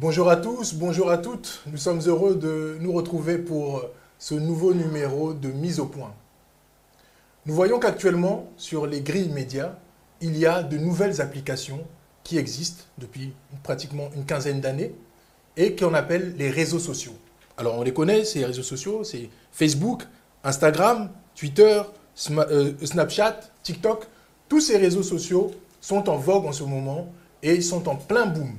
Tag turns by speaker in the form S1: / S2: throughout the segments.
S1: Bonjour à tous, bonjour à toutes. Nous sommes heureux de nous retrouver pour ce nouveau numéro de Mise au point. Nous voyons qu'actuellement, sur les grilles médias, il y a de nouvelles applications qui existent depuis pratiquement une quinzaine d'années et qu'on appelle les réseaux sociaux. Alors on les connaît, ces réseaux sociaux, c'est Facebook, Instagram, Twitter, Snapchat, TikTok. Tous ces réseaux sociaux sont en vogue en ce moment et ils sont en plein boom.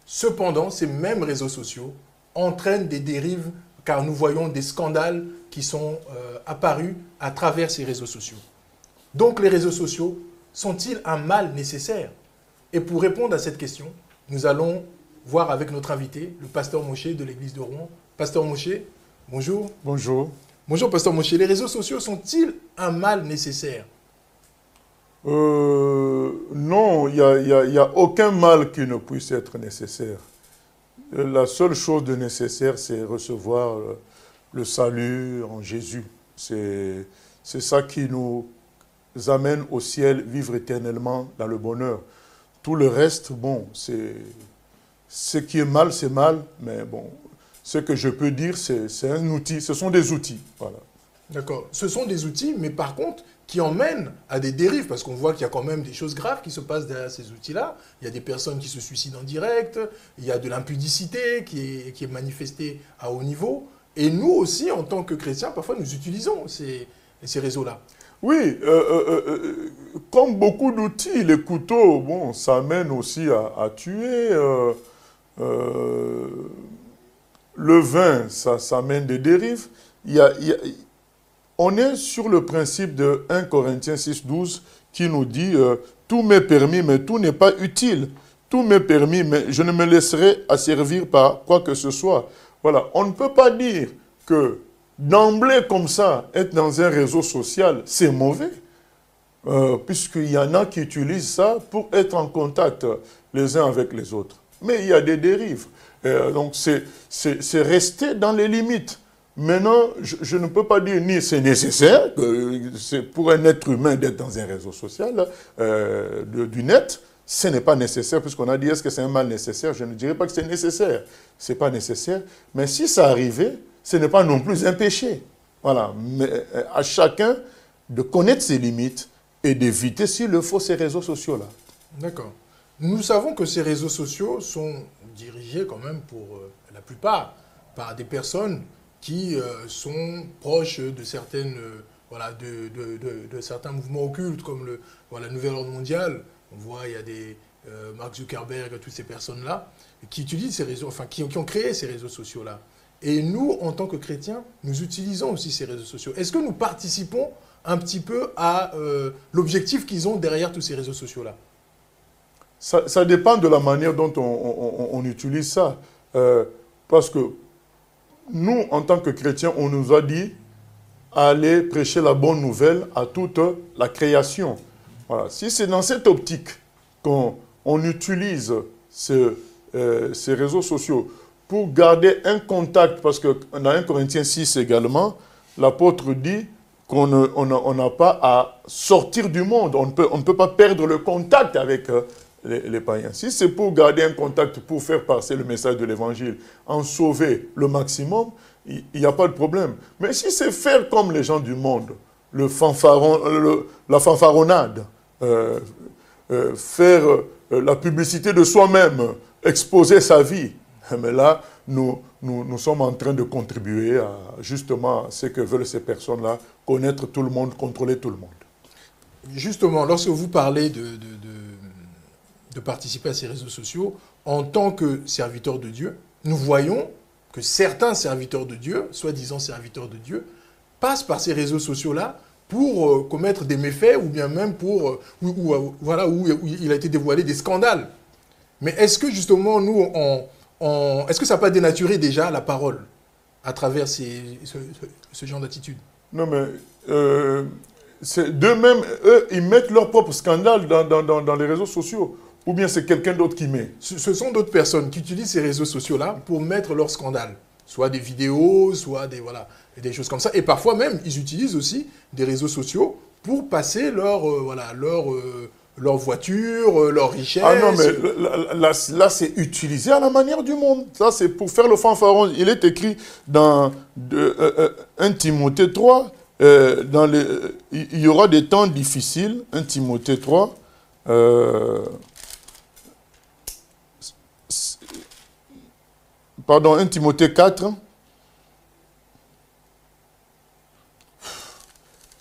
S1: Cependant, ces mêmes réseaux sociaux entraînent des dérives car nous voyons des scandales qui sont apparus à travers ces réseaux sociaux. Donc les réseaux sociaux sont-ils un mal nécessaire? Et pour répondre à cette question, nous allons voir avec notre invité, le pasteur Moshe de l'église de Rouen. Pasteur Moshe, bonjour.
S2: Bonjour.
S1: Bonjour pasteur Moshe. Les réseaux sociaux sont-ils un mal nécessaire?
S2: Non, il n'y a aucun mal qui ne puisse être nécessaire. La seule chose de nécessaire, c'est recevoir le salut en Jésus. C'est ça qui nous amène au ciel, vivre éternellement dans le bonheur. Tout le reste, bon, ce qui est mal, c'est mal, mais bon, ce que je peux dire, c'est un outil, ce sont des outils, voilà.
S1: D'accord. Ce sont des outils, mais par contre, qui emmènent à des dérives, parce qu'on voit qu'il y a quand même des choses graves qui se passent derrière ces outils-là. Il y a des personnes qui se suicident en direct, il y a de l'impudicité qui est manifestée à haut niveau. Et nous aussi, en tant que chrétiens, parfois nous utilisons ces réseaux-là.
S2: Oui, comme beaucoup d'outils, les couteaux, bon, ça mène aussi à tuer. Le vin, ça mène des dérives. On est sur le principe de 1 Corinthiens 6, 12 qui nous dit tout m'est permis, mais tout n'est pas utile. Tout m'est permis, mais je ne me laisserai asservir par quoi que ce soit. Voilà, on ne peut pas dire que d'emblée comme ça, être dans un réseau social, c'est mauvais. Puisqu'il y en a qui utilisent ça pour être en contact les uns avec les autres. Mais il y a des dérives. Donc c'est rester dans les limites. Maintenant, je ne peux pas dire ni c'est nécessaire, c'est pour un être humain d'être dans un réseau social du net, ce n'est pas nécessaire, puisqu'on a dit est-ce que c'est un mal nécessaire? Je ne dirais pas que c'est nécessaire, ce n'est pas nécessaire, mais si ça arrivait, ce n'est pas non plus un péché. Voilà, mais à chacun de connaître ses limites et d'éviter, s'il le faut, ces réseaux sociaux-là.
S1: D'accord. Nous savons que ces réseaux sociaux sont dirigés quand même pour la plupart par des personnes qui sont proches de certaines, de certains mouvements occultes comme le Nouvel Ordre Mondial. On voit, il y a des Mark Zuckerberg, toutes ces personnes-là, qui utilisent ces réseaux, enfin, qui ont créé ces réseaux sociaux-là. Et nous, en tant que chrétiens, nous utilisons aussi ces réseaux sociaux. Est-ce que nous participons un petit peu à l'objectif qu'ils ont derrière tous ces réseaux sociaux-là?
S2: Ça dépend de la manière dont on utilise ça. Parce que nous, en tant que chrétiens, on nous a dit aller prêcher la bonne nouvelle à toute la création. Voilà. Si c'est dans cette optique qu'on utilise ces réseaux sociaux pour garder un contact, parce que dans 1 Corinthiens 6 également, l'apôtre dit qu'on n'a pas à sortir du monde. On ne peut pas perdre le contact avec les païens. Si c'est pour garder un contact, pour faire passer le message de l'évangile, en sauver le maximum, il n'y a pas de problème. Mais si c'est faire comme les gens du monde, la fanfaronnade, faire la publicité de soi-même, exposer sa vie, mais là, nous sommes en train de contribuer à justement ce que veulent ces personnes-là, connaître tout le monde, contrôler tout le monde.
S1: Justement, lorsque vous parlez de participer à ces réseaux sociaux, en tant que serviteur de Dieu, nous voyons que certains serviteurs de Dieu, soi-disant serviteurs de Dieu, passent par ces réseaux sociaux-là pour commettre des méfaits ou bien même pour où il a été dévoilé des scandales. Mais est-ce que justement, nous, est-ce que ça n'a pas dénaturé déjà la parole à travers ce genre d'attitude?
S2: Non, mais d'eux-mêmes, eux, ils mettent leur propre scandale dans les réseaux sociaux. Ou bien c'est quelqu'un d'autre qui met?
S1: Ce sont d'autres personnes qui utilisent ces réseaux sociaux-là pour mettre leur scandale. Soit des vidéos, soit des choses comme ça. Et parfois même, ils utilisent aussi des réseaux sociaux pour passer leur leur voiture, leur richesse.
S2: Ah non, mais là c'est utilisé à la manière du monde. Ça, c'est pour faire le fanfaron. Il est écrit dans 1 Timothée 3, il y aura des temps difficiles, 1 Timothée 3, pardon, 1 Timothée 4,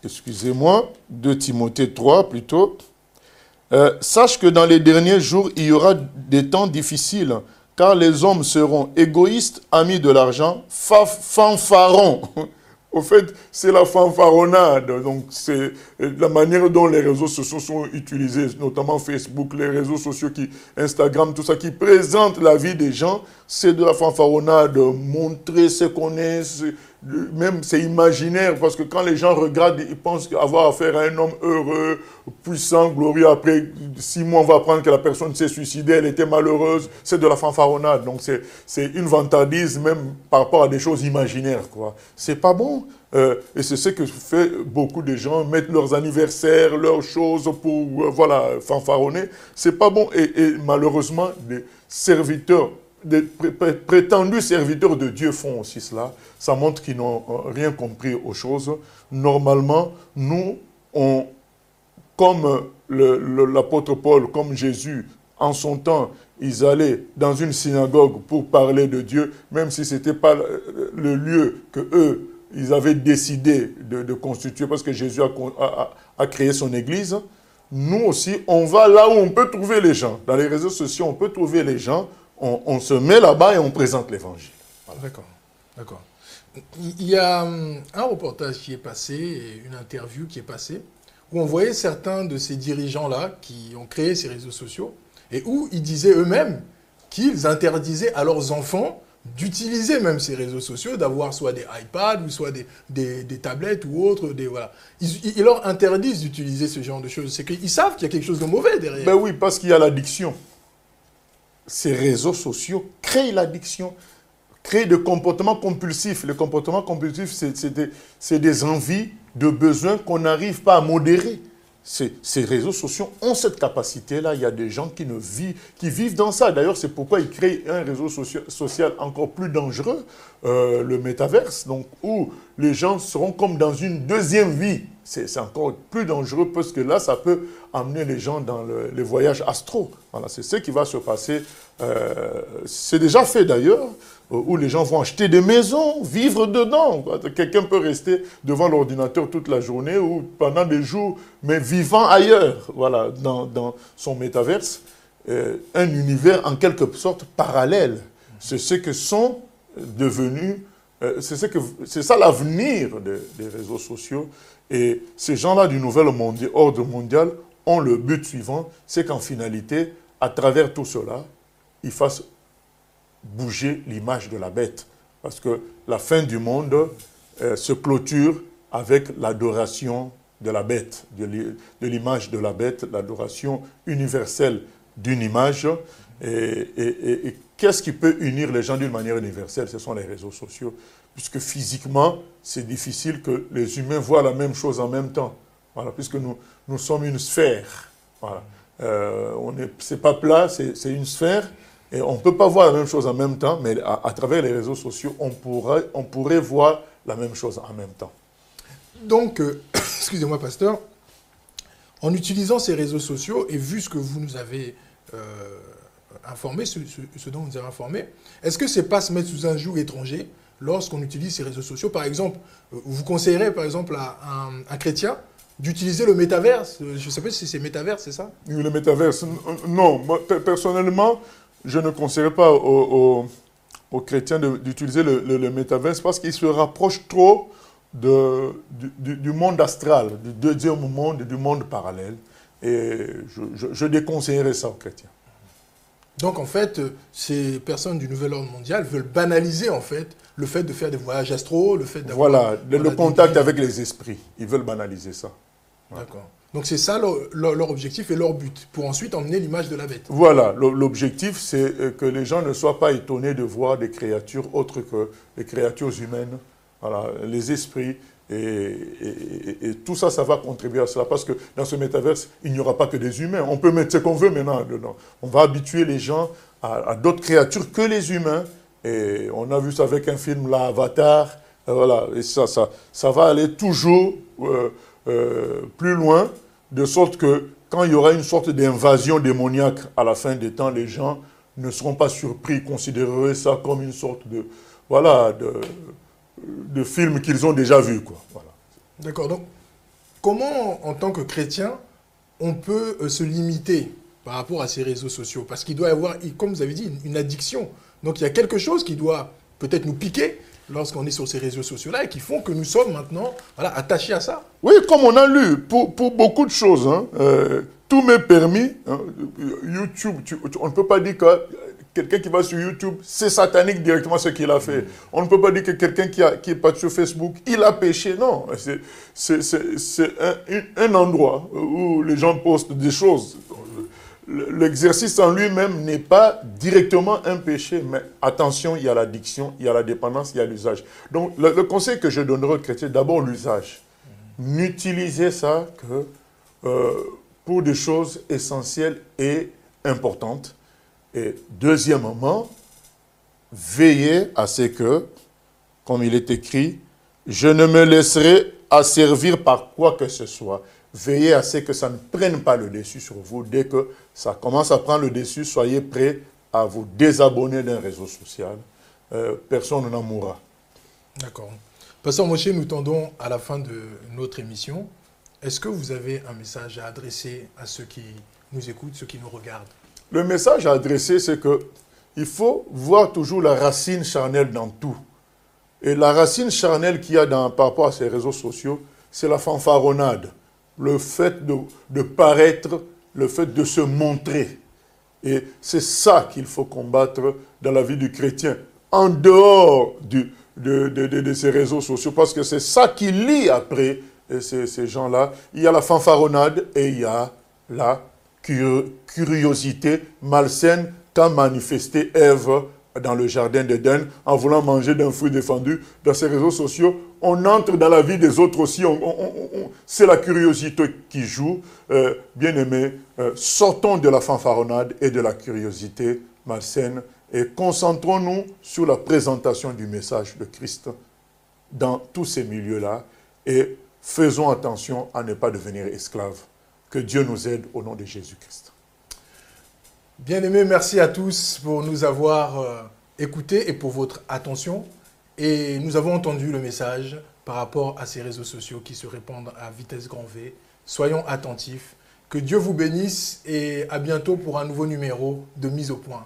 S2: excusez-moi, 2 Timothée 3 plutôt. Sache que dans les derniers jours, il y aura des temps difficiles, car les hommes seront égoïstes, amis de l'argent, fanfarons. Au fait, c'est la fanfaronnade. Donc, c'est la manière dont les réseaux sociaux sont utilisés, notamment Facebook, les réseaux sociaux, Instagram, tout ça, qui présentent la vie des gens. C'est de la fanfaronnade, montrer ce qu'on est, même c'est imaginaire, parce que quand les gens regardent, ils pensent avoir affaire à un homme heureux, puissant, glorieux. Après 6 mois, on va apprendre que la personne s'est suicidée, elle était malheureuse. C'est de la fanfaronnade. Donc, c'est une vantardise même par rapport à des choses imaginaires, quoi. C'est pas bon. Et c'est ce que fait beaucoup de gens, mettre leurs anniversaires, leurs choses pour, voilà, fanfaronner. C'est pas bon. Et malheureusement, des serviteurs, des prétendus serviteurs de Dieu font aussi cela. Ça montre qu'ils n'ont rien compris aux choses. Normalement, nous, comme l'apôtre Paul, comme Jésus, en son temps, ils allaient dans une synagogue pour parler de Dieu, même si ce n'était pas le lieu que eux, ils avaient décidé de constituer, parce que Jésus a créé son église. Nous aussi, on va là où on peut trouver les gens. Dans les réseaux sociaux, on peut trouver les gens. On se met là-bas et on présente l'évangile.
S1: Voilà. D'accord, d'accord. Il y a un reportage qui est passé, une interview qui est passée, où on voyait certains de ces dirigeants-là qui ont créé ces réseaux sociaux, et où ils disaient eux-mêmes qu'ils interdisaient à leurs enfants d'utiliser même ces réseaux sociaux, d'avoir soit des iPads, ou soit des tablettes ou autres. Voilà. Ils leur interdisent d'utiliser ce genre de choses. C'est qu'ils savent qu'il y a quelque chose de mauvais derrière.
S2: Ben oui, parce qu'il y a l'addiction. Ces réseaux sociaux créent l'addiction, créent des comportements compulsifs. Les comportements compulsifs, c'est des envies, de besoins qu'on n'arrive pas à modérer. Ces réseaux sociaux ont cette capacité-là. Il y a des gens qui vivent dans ça. D'ailleurs, c'est pourquoi ils créent un réseau social encore plus dangereux, le métaverse, donc, où les gens seront comme dans une deuxième vie. C'est encore plus dangereux parce que là, ça peut amener les gens dans les voyages astraux. Voilà, c'est ce qui va se passer. C'est déjà fait d'ailleurs, où les gens vont acheter des maisons, vivre dedans. Quelqu'un peut rester devant l'ordinateur toute la journée ou pendant des jours, mais vivant ailleurs, voilà, dans son métaverse. Un univers en quelque sorte parallèle. C'est ce que sont devenus, c'est ça l'avenir des réseaux sociaux. Et ces gens-là du nouvel ordre mondial ont le but suivant, c'est qu'en finalité, à travers tout cela, ils fassent bouger l'image de la bête. Parce que la fin du monde se clôture avec l'adoration de la bête, de l'image de la bête, l'adoration universelle d'une image. Et qu'est-ce qui peut unir les gens d'une manière universelle? Ce sont les réseaux sociaux. Puisque physiquement, c'est difficile que les humains voient la même chose en même temps. Voilà, puisque nous sommes une sphère. Voilà. C'est pas plat, c'est une sphère. Et on ne peut pas voir la même chose en même temps, mais à travers les réseaux sociaux, on pourrait voir la même chose en même temps.
S1: Donc, excusez-moi, pasteur, en utilisant ces réseaux sociaux, et vu ce que vous nous avez informé, ce dont vous nous avez informé, est-ce que ce n'est pas se mettre sous un joug étranger lorsqu'on utilise ces réseaux sociaux? Par exemple, vous conseillerez par exemple à un chrétien d'utiliser le métaverse. Je ne sais pas si c'est métaverse, c'est ça?
S2: Le métaverse, non. Moi, personnellement, je ne conseillerais pas aux chrétiens d'utiliser le métaverse parce qu'il se rapproche trop du monde astral, du deuxième monde, du monde parallèle. Et je déconseillerais ça aux chrétiens.
S1: Donc en fait, ces personnes du nouvel ordre mondial veulent banaliser en fait le fait de faire des voyages astraux, le fait d'avoir...
S2: Voilà, le contact avec les esprits. Ils veulent banaliser ça.
S1: D'accord. Donc c'est ça leur objectif et leur but, pour ensuite emmener l'image de la bête.
S2: Voilà, l'objectif c'est que les gens ne soient pas étonnés de voir des créatures autres que les créatures humaines. Voilà, les esprits Et tout ça, ça va contribuer à cela. Parce que dans ce métaverse, il n'y aura pas que des humains. On peut mettre ce qu'on veut maintenant dedans. On va habituer les gens à d'autres créatures que les humains. Et on a vu ça avec un film, là, Avatar. Voilà. Et ça va aller toujours plus loin, de sorte que quand il y aura une sorte d'invasion démoniaque à la fin des temps, les gens ne seront pas surpris, considéreraient ça comme une sorte de, voilà, de film qu'ils ont déjà vu, quoi. Voilà.
S1: D'accord. Donc, comment, en tant que chrétien, on peut se limiter par rapport à ces réseaux sociaux? Parce qu'il doit y avoir, comme vous avez dit, une addiction. Donc, il y a quelque chose qui doit peut-être nous piquer lorsqu'on est sur ces réseaux sociaux-là et qui font que nous sommes maintenant attachés à ça.
S2: Oui, comme on a lu, pour beaucoup de choses, hein, tout m'est permis. Hein, YouTube, on ne peut pas dire que quelqu'un qui va sur YouTube, c'est satanique directement ce qu'il a fait. On ne peut pas dire que quelqu'un qui est pas sur Facebook, il a péché. Non, c'est un endroit où les gens postent des choses. L'exercice en lui-même n'est pas directement un péché, mais attention, il y a l'addiction, il y a la dépendance, il y a l'usage. Donc, le conseil que je donnerai aux chrétiens, d'abord l'usage. N'utilisez ça que pour des choses essentielles et importantes. Et deuxièmement, veillez à ce que, comme il est écrit, je ne me laisserai asservir par quoi que ce soit. Veillez à ce que ça ne prenne pas le dessus sur vous. Dès que ça commence à prendre le dessus, soyez prêts à vous désabonner d'un réseau social. Personne n'en mourra.
S1: D'accord. Pasteur Moshe, nous tendons à la fin de notre émission. Est-ce que vous avez un message à adresser à ceux qui nous écoutent, ceux qui nous regardent?
S2: Le message à adresser, c'est qu'il faut voir toujours la racine charnelle dans tout. Et la racine charnelle qu'il y a par rapport à ces réseaux sociaux, c'est la fanfaronnade. Le fait de paraître, le fait de se montrer. Et c'est ça qu'il faut combattre dans la vie du chrétien, en dehors de ces réseaux sociaux, parce que c'est ça qui lie après ces gens-là. Il y a la fanfaronnade et il y a la curiosité malsaine qu'a manifesté Ève dans le jardin d'Éden en voulant manger d'un fruit défendu. Dans ces réseaux sociaux, on entre dans la vie des autres aussi. C'est la curiosité qui joue. Bien-aimés, sortons de la fanfaronnade et de la curiosité malsaine et concentrons-nous sur la présentation du message de Christ dans tous ces milieux-là et faisons attention à ne pas devenir esclaves. Que Dieu nous aide au nom de Jésus-Christ.
S1: Bien-aimés, merci à tous pour nous avoir écoutés et pour votre attention. Et nous avons entendu le message par rapport à ces réseaux sociaux qui se répandent à vitesse grand V. Soyons attentifs. Que Dieu vous bénisse et à bientôt pour un nouveau numéro de Mise au Point.